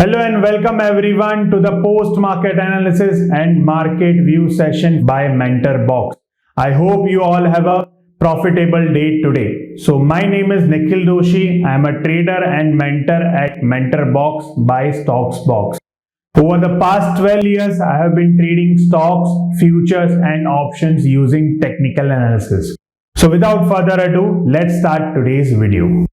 Hello and welcome everyone to the post-market analysis and market view session by MentorBox. I hope you all have a profitable day today. So my name is Nikhil Doshi. I am a trader and mentor at MentorBox by StocksBox. Over the past 12 years, I have been trading stocks, futures and options using technical analysis. So without further ado, let's start today's video.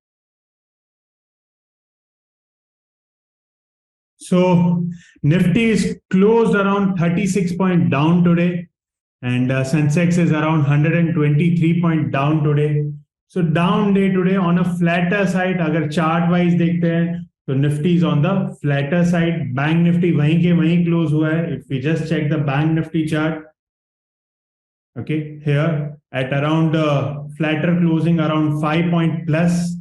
So Nifty is closed around 36 point down today, and Sensex is around 123 point down today. So down day today on a flatter side. अगर chart wise देखते हैं तो Nifty is on the flatter side. Bank Nifty वहीं के वहीं close हुआ है. If we just check the Bank Nifty chart, okay, here at around flatter closing around 5 point plus.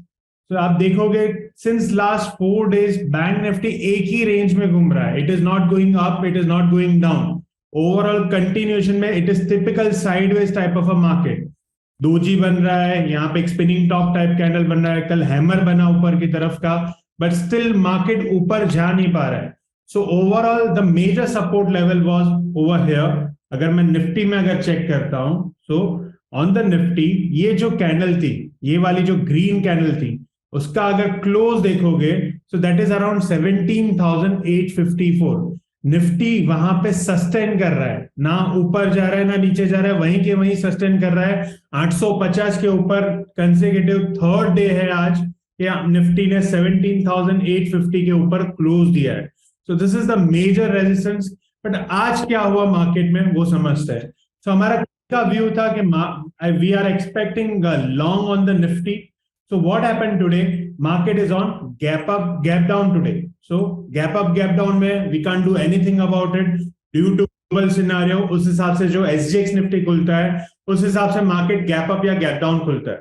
तो आप देखोगे since last 4 days bank Nifty एक ही range में घूम रहा है. It is not going up, it is not going down. Overall continuation में it is typical sideways type of a market. Doji बन रहा है, यहाँ पे एक स्पिनिंग टॉप टाइप कैंडल बन रहा है, कल हैमर बना ऊपर की तरफ का, बट स्टिल मार्केट ऊपर जा नहीं पा रहा है. So overall the major support level was over here. अगर मैं निफ्टी में अगर चेक करता हूं, सो ऑन द निफ्टी ये जो कैंडल थी, ये वाली जो ग्रीन कैंडल थी, उसका अगर क्लोज देखोगे so that is around 17,854. Nifty वहां पे सस्टेन कर रहा है, ना ऊपर जा रहा है ना नीचे जा रहा है, वहीं के वहीं सस्टेन कर रहा है. 850 के ऊपर कंसेक्यूटिव थर्ड डे है आज, या निफ्टी ने 17,850 के ऊपर क्लोज दिया है. So this is the major resistance. But आज क्या हुआ मार्केट में वो समझते हैं. सो हमारा का व्यू था कि we are expecting long on the Nifty. So what happened today? Market is on gap up, gap down today. So gap up, gap down में we can't do anything about it due to global scenario. उस हिसाब से जो SGX Nifty खुलता है, उस हिसाब से मार्केट गैप अप या गैप डाउन खुलता है.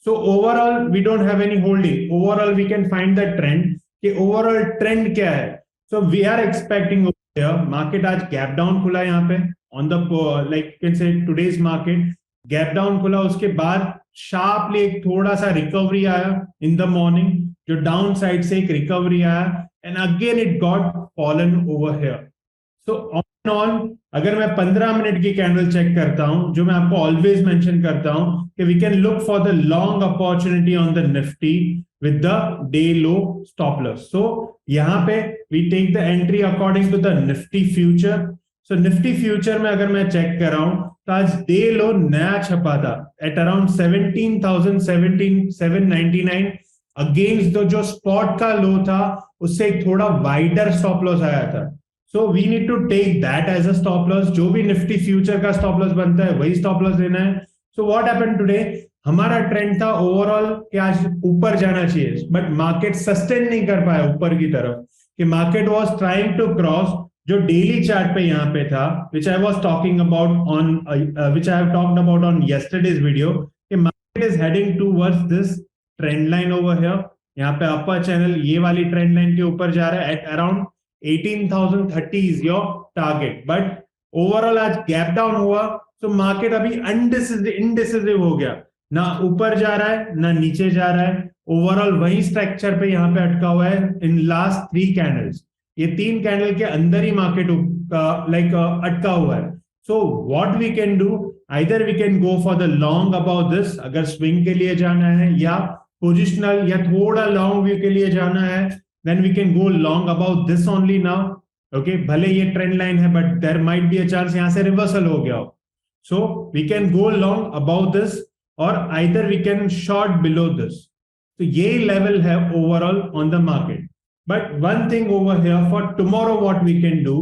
So overall we don't have any holding. Overall we can find the trend कि overall trend क्या है. So we are expecting over here market आज gap down खुला यहाँ पे on the like you can say today's market gap down खुला. उसके बाद शार्पली एक थोड़ा सा रिकवरी आया इन द मॉर्निंग, जो डाउन साइड से एक रिकवरी आया, and again it got fallen over here. So on on अगर मैं 15 मिनट की कैंडल चेक करता हूं, जो मैं आपको ऑलवेज मेंशन करता हूं कि we can look for the long opportunity on the Nifty with the day low stop loss. So यहां पे we take the entry according to the Nifty future. So Nifty future में अगर मैं check कर रहा हूं तो आज डे लो नया छपा था एट अराउंड 17,799 अगेंस्ट जो स्पॉट का लो था उससे एक थोड़ा वाइडर स्टॉप लॉस आया था. So we need to take that as a stop loss. जो भी निफ्टी फ्यूचर का स्टॉप लॉस बनता है वही स्टॉप लॉस लेना है. सो व्हाट हैपेंड टुडे, हमारा ट्रेंड था ओवरऑल कि आज ऊपर जाना चाहिए, बट मार्केट सस्टेन नहीं कर पाया ऊपर की तरफ, कि market was trying to cross जो डेली चार्ट पे यहाँ पे था, which I was talking about on which I have talked about on yesterday's video, कि market is heading towards this trend line over here. यहाँ पे अपर चैनल ये वाली ट्रेंड लाइन के ऊपर जा रहा है at around 18,030 is your target. But overall आज गैप डाउन हुआ, तो मार्केट अभी इनडिसिसिव हो गया, ना ऊपर जा रहा है ना नीचे जा रहा है. ओवरऑल वही स्ट्रक्चर पे यहाँ पे अटका हुआ है इन लास्ट 3 कैंडल्स. ये 3 कैंडल के अंदर ही मार्केट अटका हुआ है. So what we can do, either we can go for the long about this अगर स्विंग के लिए जाना है, या पोजिशनल या थोड़ा लॉन्ग व्यू के लिए जाना है, then we can go long about this only now. Okay, भले ये ट्रेंड लाइन है but there might be a chance यहाँ से रिवर्सल हो गया हो. So we can go long about this और either we can short below this. तो ये लेवल है overall on the market. But one thing over here for tomorrow what we can do,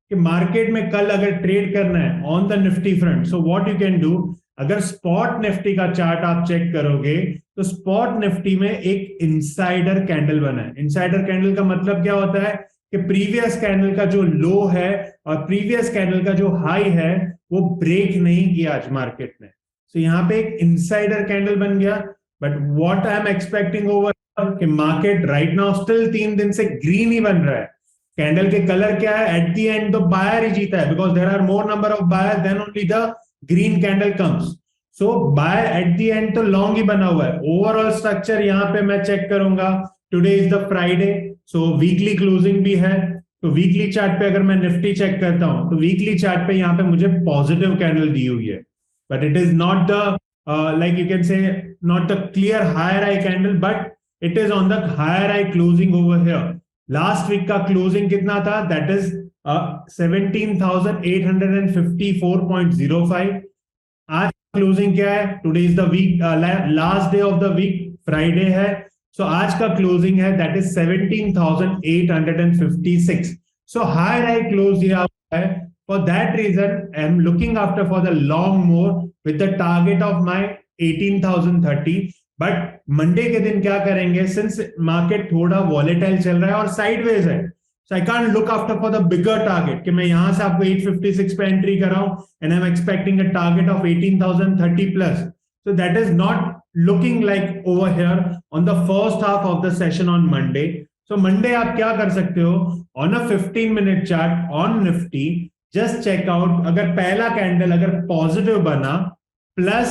कि मार्केट में कल अगर ट्रेड करना है on the Nifty front, so what you can do, अगर स्पॉट निफ्टी का चार्ट आप चेक करोगे तो स्पॉट निफ्टी में एक इनसाइडर कैंडल बना है. इनसाइडर कैंडल का मतलब क्या होता है कि प्रीवियस कैंडल का जो लो है और प्रीवियस कैंडल का जो हाई है वो ब्रेक नहीं किया आज मार्केट ने. सो यहाँ पे एक इनसाइडर कैंडल बन गया. But what I am expecting over कि मार्केट राइट नाउ स्टिल 3 दिन से ग्रीन ही बन रहा है. कैंडल के कलर क्या है, एट द एंड तो बायर ही जीता है, because there are more number of buyer then only the green candle comes. So buyer at the end तो लॉन्ग ही बना हुआ है. ओवरऑल स्ट्रक्चर यहाँ पे मैं चेक करूंगा, today is the Friday, so weekly closing भी है। तो वीकली चार्ट पे अगर मैं निफ्टी चेक करता हूं तो वीकली चार्ट पे यहाँ पे मुझे पॉजिटिव कैंडल दी हुई है, but it is not the like you can say not the clear higher high candle, but it is on the higher high closing over here. Last week का closing कितना था? That is 17,854.05. आज closing क्या है? Today is the week last day of the week, Friday है। So आज का closing है that is 17,856. So high high close दिया हुआ है। For that reason I am looking after for the long more with the target of my 18,030. But Monday के दिन क्या करेंगे, सिंस मार्केट थोड़ा वॉलेटाइल चल रहा है और साइडवेज है, so I can't look after for the bigger target कि मैं यहां से आपको 856 पे एंट्री कर रहा हूं and I'm expecting a target of 18,030 plus. So that is not looking like over here on the first half of the session on Monday. So Monday आप क्या कर सकते हो, on a 15-minute chart on Nifty just check out अगर पहला candle अगर positive बना plus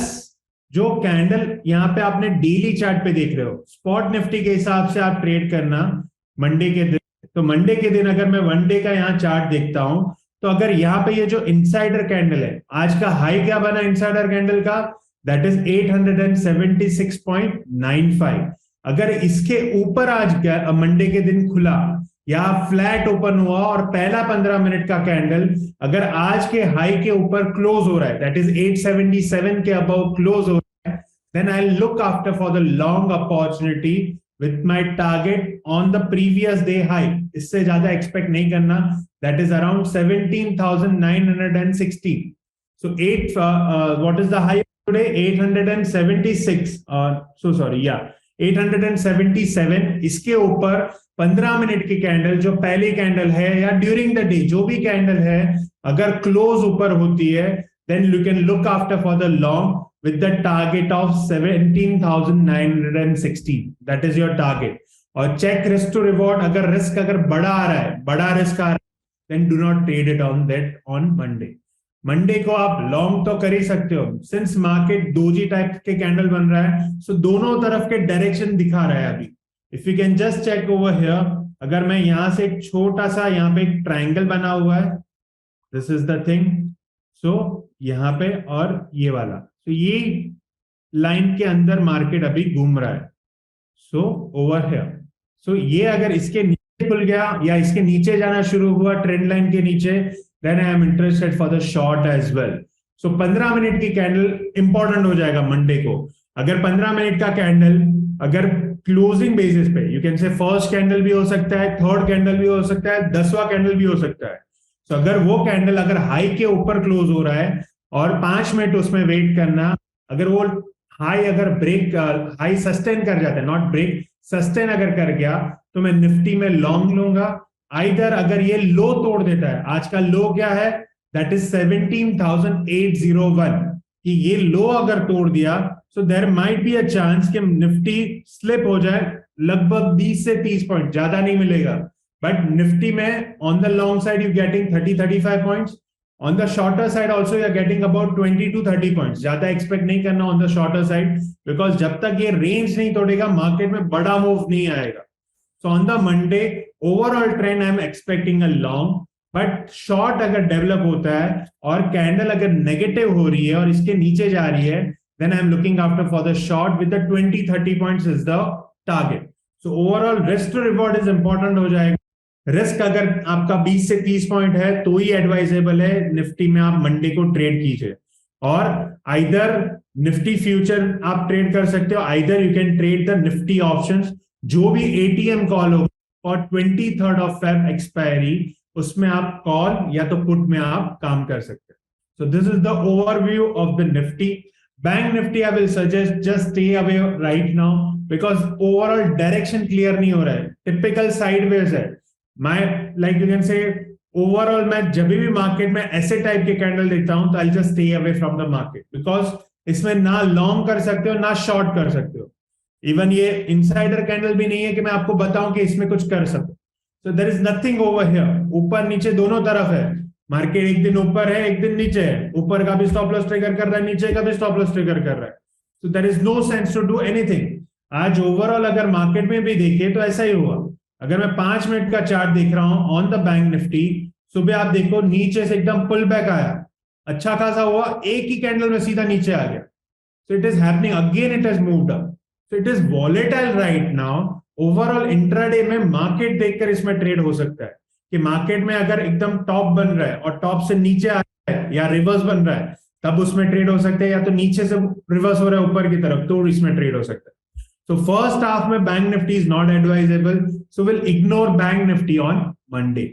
जो कैंडल यहाँ पे आपने डेली चार्ट पे देख रहे हो, स्पॉट निफ्टी के हिसाब से आप ट्रेड करना मंडे के दिन। तो मंडे के दिन अगर मैं वन डे का यहाँ चार्ट देखता हूं तो अगर यहाँ पे ये जो इनसाइडर कैंडल है, आज का हाई क्या बना इनसाइडर कैंडल का, दैट इज 876.95. अगर इसके ऊपर आज मंडे के दिन खुला या फ्लैट ओपन हुआ और पहला 15 मिनट का कैंडल अगर आज के हाई के ऊपर क्लोज हो रहा है, दैट इज 877 के अबव क्लोज हो रहा है, then I look after for the long opportunity with my target on the previous day high. इससे ज्यादा एक्सपेक्ट नहीं करना, that is around 17,960. So what is the high today? 876. So sorry, yeah, 877. इसके ऊपर 15 minute की कैंडल जो पहली candle है या ड्यूरिंग द डे जो भी कैंडल है अगर क्लोज ऊपर होती है, then you can look after for the long with the target of 17,960. That is your target. और check risk to reward, अगर risk अगर बड़ा आ रहा है, बड़ा risk आ रहा है, then do not trade it on that on Monday. Monday को आप long तो कर ही सकते हो, since market doji type के कैंडल बन रहा है, so दोनों तरफ के डायरेक्शन दिखा रहा है अभी. If you can just check over here, अगर मैं यहां से एक छोटा सा यहाँ पे एक ट्राइंगल बना हुआ है, this is the thing. So यहाँ पे और ये वाला, तो ये लाइन के अंदर मार्केट अभी घूम रहा है। सो ओवर हियर, सो ये अगर इसके नीचे खुल गया या इसके नीचे जाना शुरू हुआ ट्रेंड लाइन के नीचे, then I am interested for the short as well. So 15 minute की कैंडल इंपॉर्टेंट हो जाएगा मंडे को। अगर 15 मिनट का कैंडल अगर क्लोजिंग बेसिस पे, you can say first candle भी हो सकता है, थर्ड कैंडल भी हो सकता है, 10वां कैंडल भी हो सकता है। तो अगर वो कैंडल अगर हाई के ऊपर क्लोज हो रहा है और 5 मिनट उसमें वेट करना, अगर वो हाई अगर ब्रेक हाई सस्टेन कर जाता है, नॉट ब्रेक सस्टेन अगर कर गया, तो मैं निफ्टी में लॉन्ग लूंगा। आइदर अगर ये लो तोड़ देता है, आज का लो क्या है, दैट इज 17,801, कि ये लो अगर तोड़ दिया, so there might be a chance कि निफ्टी स्लिप हो जाए लगभग 20 से 30 पॉइंट, ज्यादा नहीं मिलेगा। बट निफ्टी में on the long side you getting 30-35 points, on the shorter side also you are getting about 20 to 30 points. ज्यादा एक्सपेक्ट नहीं करना on the shorter side, because जब तक ये रेंज नहीं तोड़ेगा मार्केट में बड़ा मूव नहीं आएगा। So on the Monday overall trend I am expecting a long, but short अगर डेवलप होता है और कैंडल अगर नेगेटिव हो रही है और इसके नीचे जा रही है, then I am looking after for the short with the 20-30 points is the target. So overall risk to reward is important हो जाएगा। रिस्क अगर आपका 20 से 30 पॉइंट है तो ही एडवाइजेबल है निफ्टी में आप मंडे को ट्रेड कीजिए। और आइदर निफ्टी फ्यूचर आप ट्रेड कर सकते हो, either you can trade the Nifty options, जो भी एटीएम कॉल हो और 23rd of Feb एक्सपायरी, उसमें आप कॉल या तो पुट में आप काम कर सकते हो। सो this is the overview of the Nifty. Bank Nifty I will suggest just stay away right now, because overall direction clear नहीं हो रहा है, टिपिकल साइडवेज है। मैं like you can say overall मैं जब भी मार्केट में ऐसे टाइप के कैंडल देखता हूं तो I just stay away from the market, because इसमें ना लॉन्ग कर सकते हो ना शॉर्ट कर सकते हो। इवन ये इनसाइडर कैंडल भी नहीं है कि मैं आपको बताऊं कि इसमें कुछ कर सकूं। So there is nothing over here, ऊपर नीचे दोनों तरफ है मार्केट, एक दिन ऊपर है एक दिन नीचे है, ऊपर का भी स्टॉप लॉस ट्रिगर कर रहा है, नीचे का भी स्टॉप लॉस ट्रिगर कर रहा है। So there is no sense to do anything. आज ओवरऑल अगर मार्केट में भी देखिए तो ऐसा ही हुआ, अगर मैं 5 मिनट का चार्ट देख रहा हूं ऑन द बैंक निफ्टी, सुबह आप देखो नीचे से एकदम पुल बैक आया, अच्छा खासा हुआ, एक ही कैंडल में सीधा नीचे आ गया. So it is happening again, it has moved up. So it is volatile right now. Overall intraday में मार्केट देखकर इसमें ट्रेड हो सकता है कि मार्केट में अगर एकदम टॉप बन रहा है और टॉप से नीचे आ रहा है या रिवर्स बन रहा है, तब उसमें ट्रेड हो सकते हैं, या तो नीचे से रिवर्स हो रहा है ऊपर की तरफ, तो इसमें ट्रेड हो सकता है. So first half में bank Nifty is not advisable, so we'll ignore bank Nifty on Monday.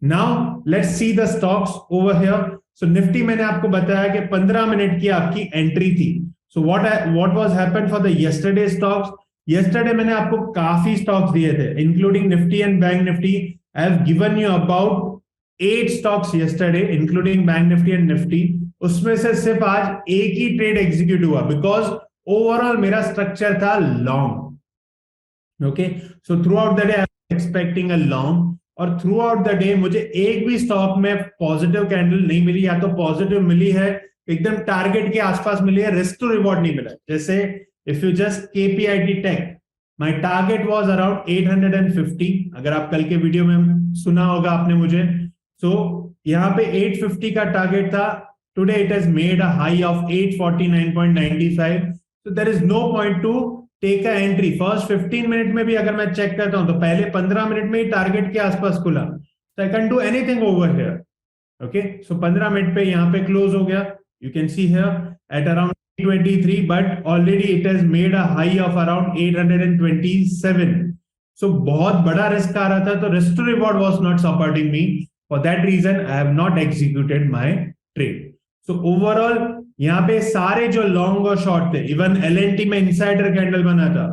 Now let's see the stocks over here. So Nifty मैंने आपको बताया कि 15 मिनट की आपकी एंट्री थी. So what was happened for the yesterday stocks? Yesterday मैंने आपको काफी stocks दिए थे, including Nifty and Bank Nifty. I have given you about 8 stocks yesterday, including Bank Nifty and Nifty. उसमें से सिर्फ आज एक ही ट्रेड एग्जीक्यूट हुआ, बिकॉज ओवरऑल मेरा स्ट्रक्चर था long. Okay, so through out the day I am expecting a long, और through out the day मुझे एक भी स्टॉक में पॉजिटिव कैंडल नहीं मिली, या तो पॉजिटिव मिली है एकदम टारगेट के आसपास मिली है, रिस्क टू रिवॉर्ड नहीं मिला. जैसे if you just KPIT tech, my target was around 850. अगर आप कल के वीडियो में सुना होगा आपने मुझे, सो यहाँ पे 850 का टारगेट था. Today it has made a high of 849.95. So there is no point to take a entry. First 15 minute में भी अगर मैं चेक करता हूं तो पहले 15 मिनट में ही टारगेट के आसपास खुला. So I can do anything over here. Okay, so 15 minute पे यहाँ पे क्लोज हो गया. You can see here at around 823, but already it has made a high of around 827. So बहुत बड़ा रिस्क आ रहा था, तो risk to reward was not supporting me. For that reason, I have not executed my trade. So overall यहाँ पे सारे जो long और शॉर्ट थे, इवन एलएनटी में इनसाइडर कैंडल बना था,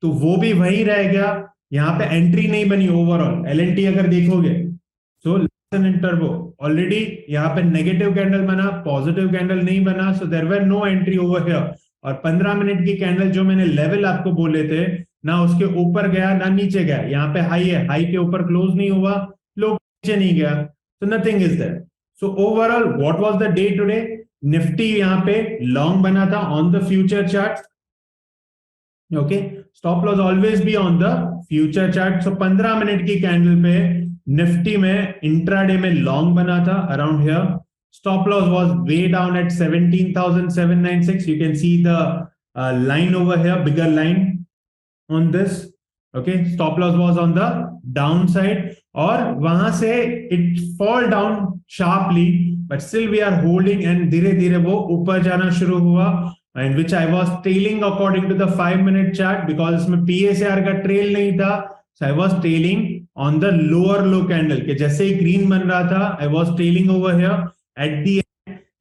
तो वो भी वही रह गया. यहाँ पे एंट्री नहीं बनी ओवरऑल. एलएनटी अगर देखोगे, सो टर्बो ऑलरेडी यहाँ पे नेगेटिव कैंडल बना, पॉजिटिव कैंडल नहीं बना, so there were no entry over here. और 15 मिनट की कैंडल जो मैंने लेवल आपको बोले थे ना, उसके ऊपर गया ना नीचे गया. यहाँ पे हाई है, हाई के ऊपर क्लोज नहीं हुआ, लो नीचे नहीं गया, so nothing is there. So overall what was the day today? Nifty यहाँ पे लॉन्ग बना था on the future chart. Okay, stop loss always be on the future chart. So 15 minute की कैंडल पे निफ्टी में इंट्राडे में long बना था around here. Stop loss was way down at 17,796. You can see the line over here, bigger line on this. Okay, stop loss was on the downside, और वहां से it fall down sharply, but still we are holding, and धीरे धीरे वो ऊपर जाना शुरू हुआ, and which I was trailing according to the 5-minute chart, because इसमें PSR का ट्रेल नहीं था. So I was trailing on the lower low candle, कि जैसे ही ग्रीन बन रहा था I was trailing over here. At the end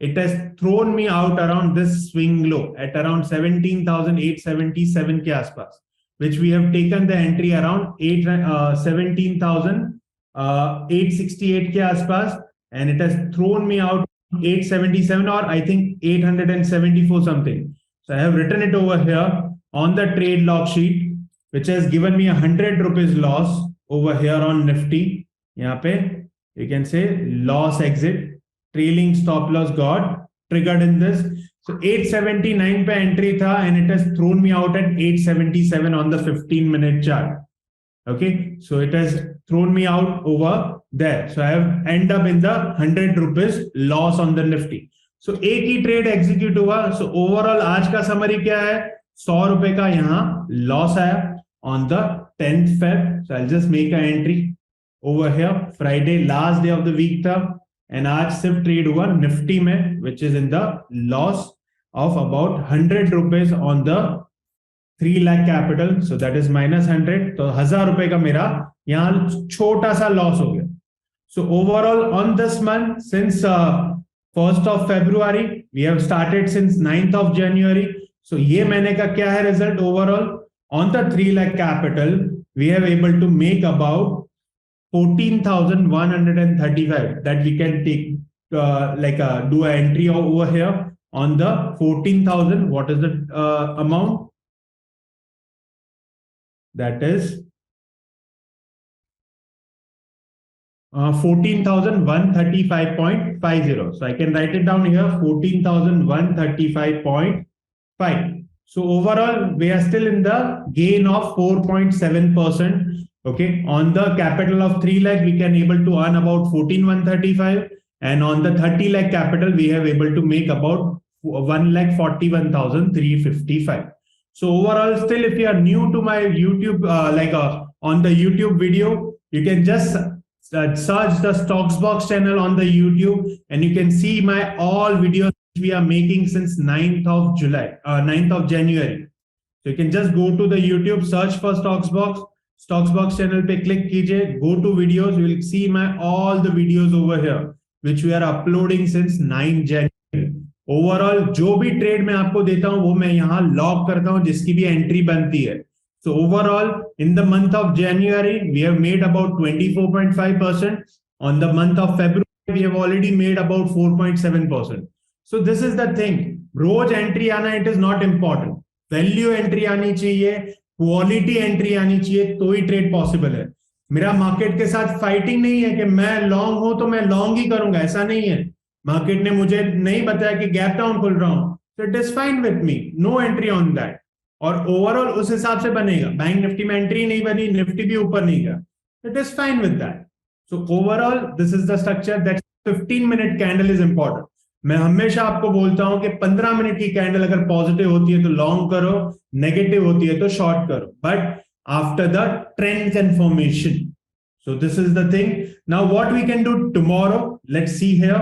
it has thrown me out around this swing low at around 17,877 के आसपास, which we have taken the entry around 17,868 के आसपास, and it has thrown me out 877 or I think 874 something. So I have written it over here on the trade log sheet, which has given me 100 rupees loss over here on Nifty. यहाँ पे you can say loss exit, trailing stop loss got triggered in this. So 879 पे entry था, and it has thrown me out at 877 on the 15-minute chart. Okay, so it has thrown me out over there. So I have end up in the 100 rupees loss on the Nifty. So एक ही trade execute हुआ. So overall आज का summary क्या है? 100 रुपए का यहाँ loss आया on the 10th Feb. So I'll just make an entry over here. Friday last day of the week था, and आज सिर्फ trade हुआ Nifty में, which is in the loss of about 100 rupees on the 3 lakh capital. So that is minus 100. तो 1000 रुपए का मेरा यहाँ छोटा सा लॉस हो गया. So overall on this month, since 1st of February, we have started since 9th of January. So ये महीने का क्या है result overall? On the 3 lakh capital, we have able to make about 14,135 that we can take do an entry over here on the 14,000. What is the amount? That is 14,135.50. So I can write it down here, 14,135.5. So overall, we are still in the gain of 4.7%. Okay, on the capital of 3 lakh, we can able to earn about 14,135, and on the 30 lakh capital, we have able to make about 1,41,355. So overall, still, if you are new to my YouTube, on the YouTube video, you can just search the Stocksbox channel on the YouTube, and you can see my all videos we are making since 9th of January. So you can just go to the YouTube, search for Stocksbox channel पे click कीजिए, go to videos, you will see my all the videos over here which we are uploading since 9 January. Overall जो भी trade मैं आपको देता हूं वो मैं यहाँ लॉग करता हूं जिसकी भी एंट्री बनती है. So overall in the month of January we have made about 24.5%. On the month of February we have already made about 4.7%. So this is the thing. रोज एंट्री आना it is not important. Value entry आनी चाहिए, quality entry आनी चाहिए, तो ही trade possible है. मेरा market के साथ फाइटिंग नहीं है कि मैं लॉन्ग हूं तो मैं लॉन्ग ही करूंगा, ऐसा नहीं है. मार्केट ने मुझे नहीं बताया कि गैप डाउन खुल रहा हूं, so it is fine with me, no entry on that. और ओवरऑल उस हिसाब से बनेगा. बैंक निफ्टी में एंट्री नहीं बनी, निफ्टी भी ऊपर नहीं गया, it is fine with that. So overall this is the structure. That 15-minute candle is important. मैं हमेशा आपको बोलता हूं कि 15 मिनट की कैंडल अगर पॉजिटिव होती है तो लॉन्ग करो, नेगेटिव होती है तो शॉर्ट करो, but after the trend confirmation. So this is the thing. Now what we can do tomorrow, let's see here.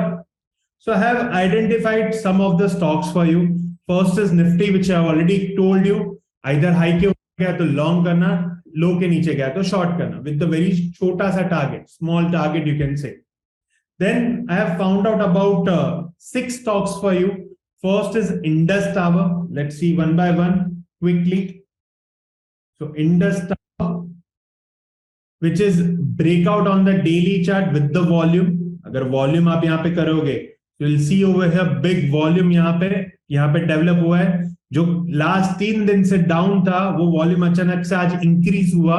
So I have identified some of the stocks for you. First is Nifty which I have already told you. Either high के ऊपर गया तो long करना, लो के नीचे गया तो short करना विद द वेरी छोटा सा target, small target you can say. Then I have found out about 6 stocks for you. First is Indus Tower. Let's see one by one quickly. So Indus Tower, which is breakout on the daily chart with the volume. अगर volume आप यहाँ पे करोगे, you will see over here big volume यहाँ पे develop हुआ है. जो last 3 दिन से down था, वो volume अचानक से आज increase हुआ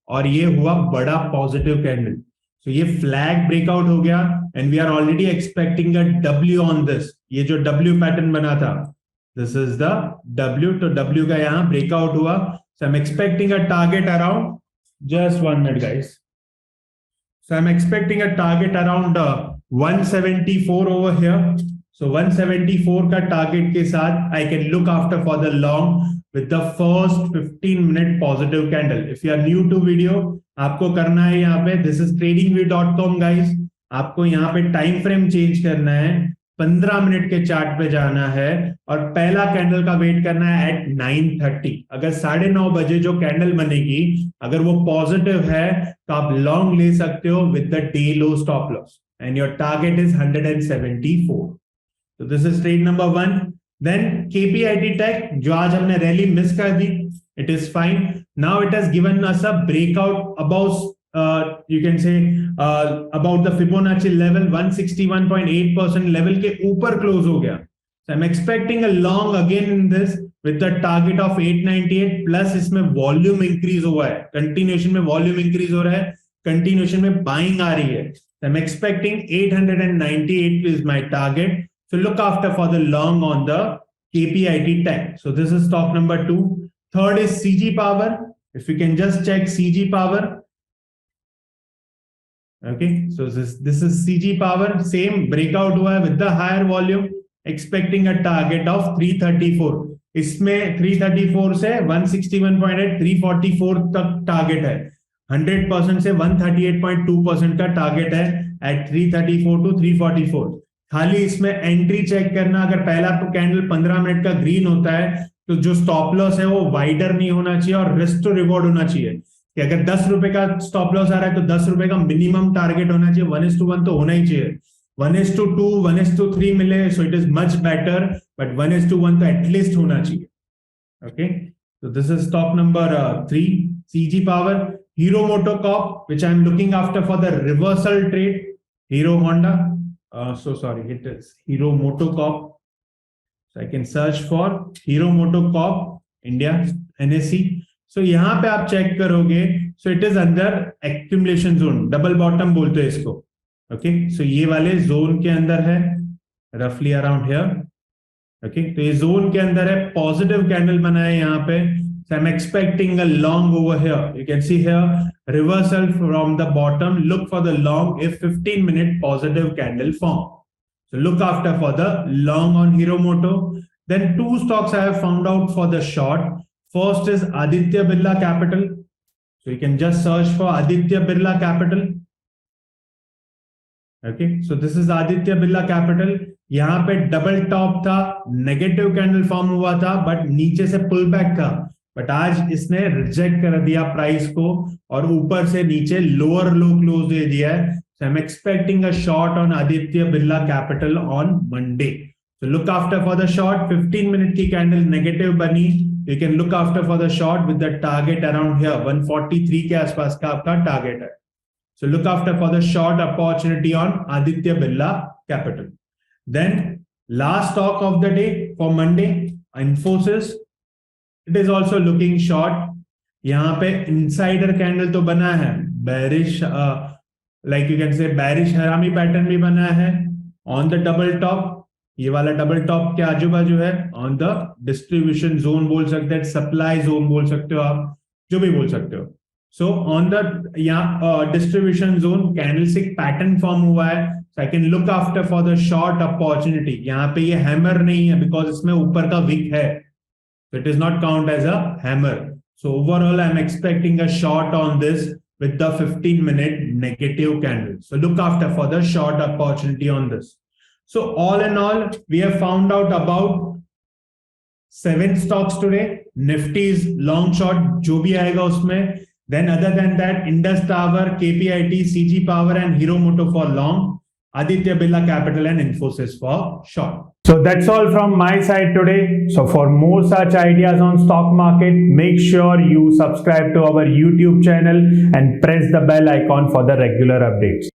और ये हुआ बड़ा positive candle. So ये फ्लैग ब्रेकआउट हो गया and we are already expecting a W on this. ये जो W पैटर्न बना था, दिस इज द W. तो W का यहाँ ब्रेकआउट हुआ. So I am expecting a target around, just 1 minute guys. So I am expecting a target around 174 over here. So 174 का target के साथ I can look after for the long with the first 15-minute positive candle. If you are new to video, आपको करना है यहाँ पे, this is tradingview.com guys. आपको यहाँ पे टाइम फ्रेम चेंज करना है, 15 मिनट के चार्ट पे जाना है और पहला कैंडल का वेट करना है एट 9:30. अगर 9:30 बजे जो कैंडल बनेगी, अगर वो पॉजिटिव है तो आप लॉन्ग ले सकते हो with the day low stop loss and your target is 174. So this is trade number 1. Then KPIT Tech, जो आज हमने रैली मिस कर दी, it is fine. Now it has given us a breakout above, you can say, about the Fibonacci level. 161.8% level के ऊपर close हो गया. So I'm expecting a long again in this with the target of 898 plus. इसमें volume increase हुआ है, continuation में volume increase हो रहा है, कंटिन्यूएशन में बाइंग आ रही है. So I'm expecting 898 is my target. So look after for the long on the KPIT Tech. So this is stock number 2. Third is CG Power. If you can just check CG Power. Okay, so this is CG Power. Same breakout हुआ है with the higher volume. Expecting a target of 334. इसमें 334 से 161.8 344 तक target है. 100% से 138.2% का target है at 334 to 344. खाली इसमें एंट्री चेक करना. अगर पहला कैंडल 15 मिनट का ग्रीन होता है तो जो स्टॉप लॉस है वो वाइडर नहीं होना चाहिए और रिस्क टू रिवॉर्ड होना चाहिए. कि अगर 10 रुपए का स्टॉप लॉस आ रहा है तो 10 रुपए का मिनिमम टारगेट होना चाहिए. 1:1 तो होना ही चाहिए. 1:2 1:3 मिले so it is much better, but 1:1 तो एटलीस्ट होना चाहिए. Okay, so this is stock number 3, CG Power. Hero MotoCorp, which I am looking after for the reversal trade. Hero Honda. So sorry, it is Hero MotoCorp. So I can search for Hero MotoCorp India NSE. So यहाँ पे आप check करोगे, so it is under accumulation zone, double bottom बोलते हैं इसको. Okay, so ये वाले zone के अंदर है, roughly around here. ओके तो ये जोन के अंदर है, पॉजिटिव कैंडल बना है यहाँ पे, so I'm expecting a long over here. You can see here reversal from the bottom, look for the long if 15-minute positive candle form. So look after for the long on Hiromoto. Then two stocks I have found out for the short. First is Aditya Birla Capital. So you can just search for Aditya Birla Capital. Okay, so this is Aditya Birla Capital. यहाँ पे double top था, negative candle form हुआ था, but नीचे से pull back था, but आज इसने रिजेक्ट कर दिया प्राइस को और ऊपर से नीचे लोअर लो क्लोज दे दिया है. So I'm expecting a short on Aditya Birla Capital on Monday. So look after for the short. 15-minute की कैंडल नेगेटिव बनी, you can look after for the short with the target around here 143 के आसपास का आपका target है. So look after for the short opportunity on Aditya Birla Capital. Then last stock of the day for Monday, Infosys. It is also looking short. यहाँ पे insider candle तो बना है, bearish like you can say bearish हरामी pattern भी बना है on the double top. ये वाला डबल टॉप के आजू बाजू है, on the distribution zone बोल सकते हैं, supply zone बोल सकते हो आप, जो भी बोल सकते हो. So on the यहाँ distribution zone candlestick pattern form हुआ है. So I can look after for the short opportunity. यहाँ पे ये hammer नहीं है because इसमें ऊपर का wick है. So it is not count as a hammer. So overall I'm expecting a short on this with the 15-minute negative candle. So look after for the short opportunity on this. So all in all, we have found out about 7 stocks today. Nifty is long short, जो भी आएगा उसमें. Then other than that, Indus Tower, KPIT, CG Power and Hiromoto for long. Aditya Birla Capital and Infosys for short. So that's all from my side today. So for more such ideas on stock market, make sure you subscribe to our YouTube channel and press the bell icon for the regular updates.